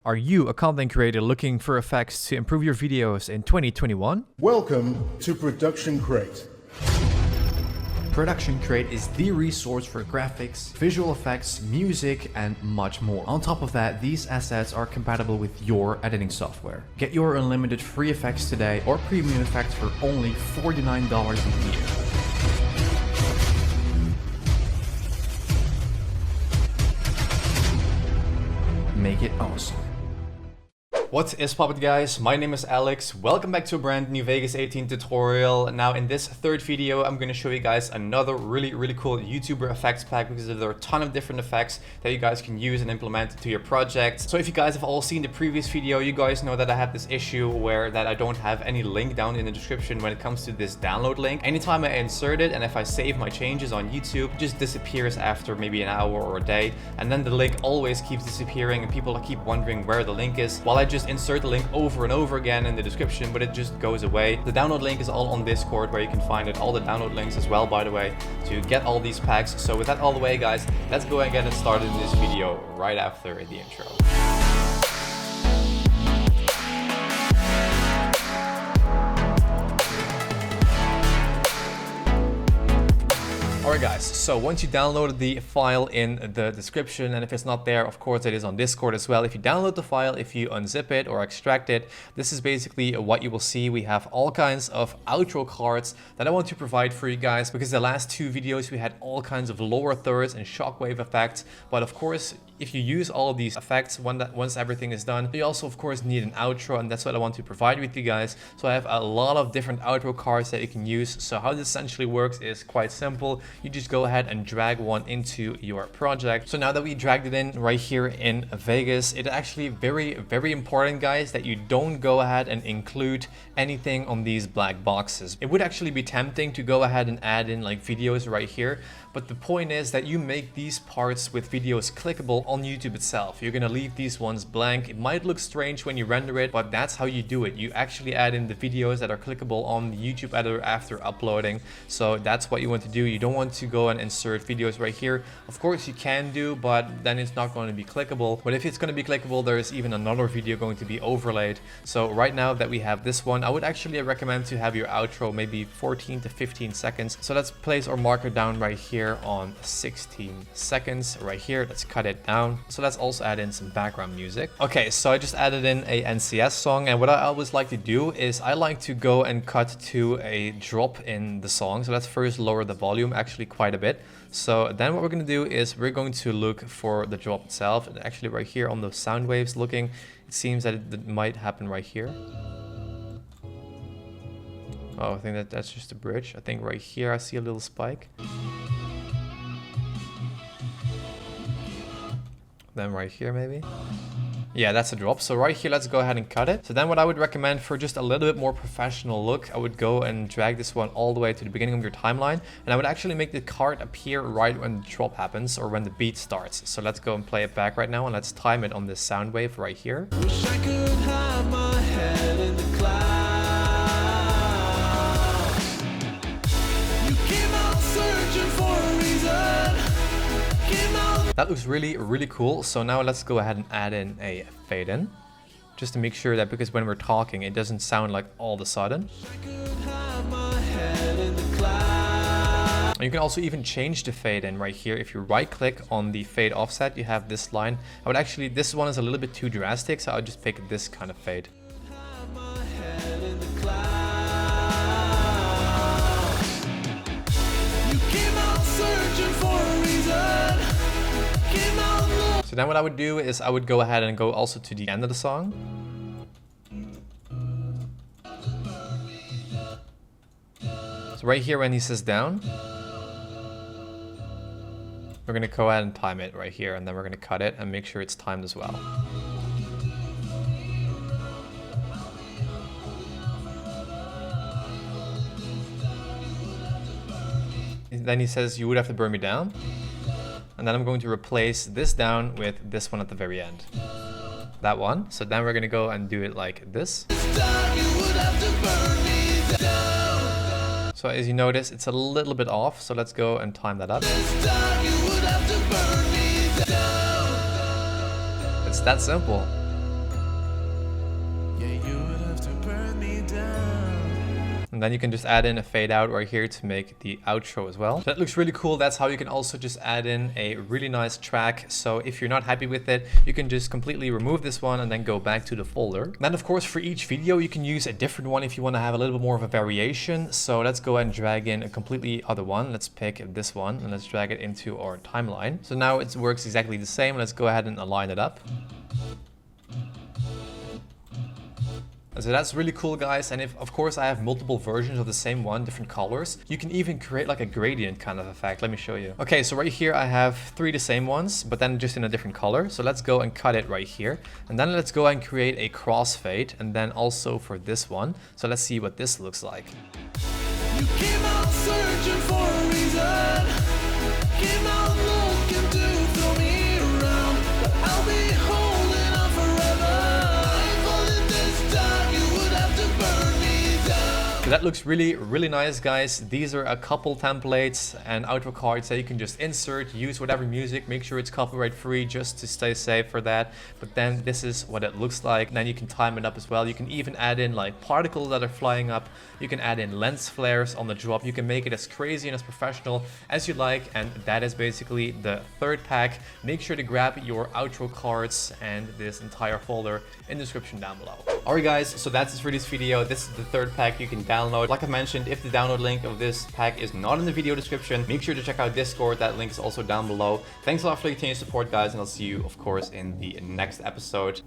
Are you a content creator looking for effects to improve your videos in 2021? Welcome to Production Crate. Production Crate is the resource for graphics, visual effects, music, and much more. On top of that, these assets are compatible with your editing software. Get your unlimited free effects today or premium effects for only $49 a year. Make it awesome. What is poppin', guys? My name is Alex. Welcome back to a brand new Vegas 18 tutorial. Now in this third video, I'm going to show you guys another really cool YouTuber effects pack, because there are a ton of different effects that you guys can use and implement to your project. So if you guys have all seen the previous video, you guys know that I had this issue where I don't have any link down in the description when it comes to this download link. Anytime I insert it and if I save my changes on YouTube, it just disappears after maybe an hour or a day, and then the link always keeps disappearing and people keep wondering where the link is, while I just insert the link over and over again in the description, but it just goes away. The download link is all on Discord, where you can find it, all the download links as well, by the way, to get all these packs. So with that all the way, guys, let's go and get it started in this video right after the intro. Alright guys, so once you downloaded the file in the description, and if it's not there, of course it is on Discord as well. If you download the file, if you unzip it or extract it, this is basically what you will see. We have all kinds of outro cards that I want to provide for you guys, because the last two videos we had all kinds of lower thirds and shockwave effects. But of course, if you use all of these effects once everything is done, you also of course need an outro, and that's what I want to provide with you guys. So I have a lot of different outro cards that you can use. So how this essentially works is quite simple. You just go ahead and drag one into your project. So now that we dragged it in right here in Vegas, it's actually very important, guys, that you don't go ahead and include anything on these black boxes. It would actually be tempting to go ahead and add in like videos right here, but the point is that you make these parts with videos clickable on YouTube itself. You're gonna leave these ones blank. It might look strange when you render it, but that's how you do it. You actually add in the videos that are clickable on the YouTube editor after uploading. So that's what you want to do. You don't want to go and insert videos right here. Of course you can do, but then it's not going to be clickable. But if it's going to be clickable, there is even another video going to be overlaid. So right now that we have this one, I would actually recommend to have your outro maybe 14 to 15 seconds. So let's place our marker down right here on 16 seconds right here. Let's cut it down. So let's also add in some background music. Okay, so I just added in a NCS song, and what I always like to do is I like to go and cut to a drop in the song. So let's first lower the volume actually quite a bit. So then what we're going to do is we're going to look for the drop itself, and actually right here on the sound waves looking, it seems that it might happen right here. Oh, I think that's just a bridge. I think right here I see a little spike. Then right here maybe. Yeah, that's a drop. So right here, let's go ahead and cut it. So then what I would recommend for just a little bit more professional look, I would go and drag this one all the way to the beginning of your timeline. And I would actually make the card appear right when the drop happens or when the beat starts. So let's go and play it back right now, and let's time it on this sound wave right here. Wish I could hide my head in the clouds. You came out searching for a reason. That looks really cool. So now let's go ahead and add in a fade in, just to make sure that, because when we're talking it doesn't sound like all of a sudden. You can also even change the fade in right here. If you right click on the fade offset, you have this line. I would actually, this one is a little bit too drastic, so I'll just pick this kind of fade. So then what I would do is I would go ahead and go also to the end of the song. So right here when he says down, we're going to go ahead and time it right here, and then we're going to cut it and make sure it's timed as well. Then he says, "You would have to burn me down." And then I'm going to replace this down with this one at the very end. That one. So then we're going to go and do it like this. So as you notice, it's a little bit off. So let's go and time that up. It's that simple. Yeah, you would have to burn me down. And then you can just add in a fade out right here to make the outro as well. So that looks really cool. That's how you can also just add in a really nice track. So if you're not happy with it, you can just completely remove this one and then go back to the folder. Then of course for each video, you can use a different one if you want to have a little bit more of a variation. So let's go ahead and drag in a completely other one. Let's pick this one and let's drag it into our timeline. So now it works exactly the same. Let's go ahead and align it up. So that's really cool, guys. And if, of course, I have multiple versions of the same one, different colors, you can even create like a gradient kind of effect. Let me show you. Okay, so right here I have 3 the same ones, but then just in a different color. So let's go and cut it right here. And then let's go and create a crossfade. And then also for this one. So let's see what this looks like. You came out searching for a reason. Came out looking to throw me around. But I'll be holding on forever. If this time you would have to burn me down. So that looks really, really nice, guys. These are a couple templates and outro cards that you can just insert, use whatever music, make sure it's copyright free just to stay safe for that. But then this is what it looks like. And then you can time it up as well. You can even add in like particles that are flying up. You can add in lens flares on the drop. You can make it as crazy and as professional as you like. And that is basically the third pack. Make sure to grab your outro cards and this entire folder in the description down below. Alright guys, so that's it for this video. This is the third pack you can download. Like I mentioned, if the download link of this pack is not in the video description, make sure to check out Discord. That link is also down below. Thanks a lot for your continued support, guys, and I'll see you, of course, in the next episode.